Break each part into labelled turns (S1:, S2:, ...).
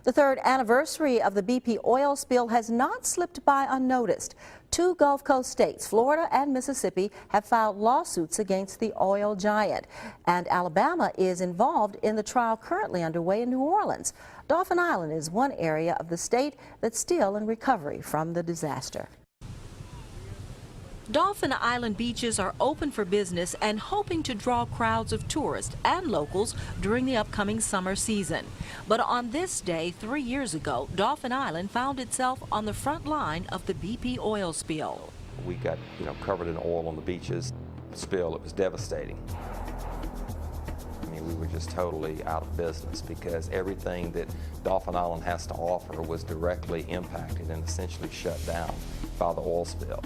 S1: The third anniversary of the BP oil spill has not slipped by unnoticed. Two Gulf Coast states, Florida and Mississippi, have filed lawsuits against the oil giant. And Alabama is involved in the trial currently underway in New Orleans. Dauphin Island is one area of the state that's still in recovery from the disaster.
S2: Dauphin Island beaches are open for business and hoping to draw crowds of tourists and locals during the upcoming summer season. But on this day 3 years ago, Dauphin Island found itself on the front line of the BP oil spill.
S3: We got, covered in oil on the beaches. Spill, it was devastating. I mean, we were just totally out of business because everything that Dauphin Island has to offer was directly impacted and essentially shut down by the oil spill.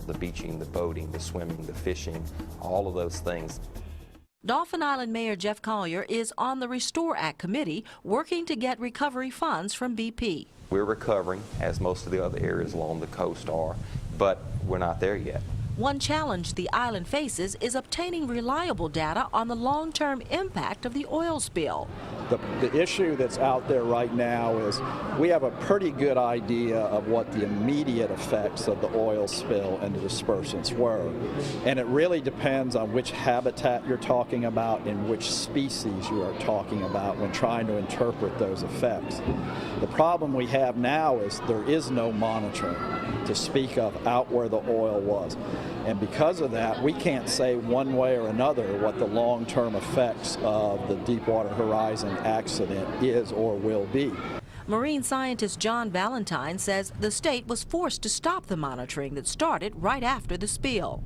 S3: The beaching, the boating, the swimming, the fishing, all of those things.
S2: Dauphin Island Mayor Jeff Collier is on the Restore Act committee working to get recovery funds from BP.
S3: We're recovering, as most of the other areas along the coast are, but we're not there yet.
S2: One challenge the island faces is obtaining reliable data on the long-term impact of the oil spill.
S4: The issue that's out there right now is we have a pretty good idea of what the immediate effects of the oil spill and the dispersants were. And it really depends on which habitat you're talking about and which species you are talking about when trying to interpret those effects. The problem we have now is there is no monitoring to speak of out where the oil was. And because of that, we can't say one way or another what the long-term effects of the Deepwater Horizon accident is or will be.
S2: Marine scientist John Valentine says the state was forced to stop the monitoring that started right after the spill.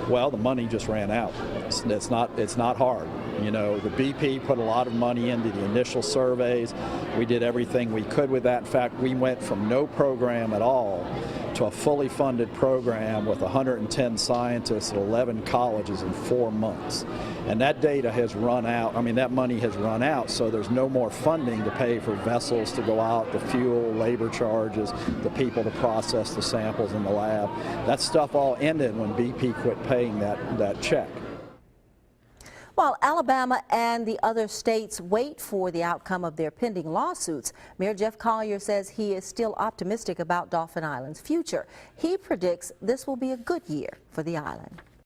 S4: Well, the money just ran out. It's not hard. The BP put a lot of money into the initial surveys. We did everything we could with that. In fact, we went from no program at all to a fully funded program with 110 scientists at 11 colleges in 4 months. And that data has run out. I mean, that money has run out, so there's no more funding to pay for vessels to go out, the fuel, labor charges, the people to process the samples in the lab. That stuff all ended when BP quit paying that check.
S1: While Alabama and the other states wait for the outcome of their pending lawsuits, Mayor Jeff Collier says he is still optimistic about Dauphin Island's future. He predicts this will be a good year for the island.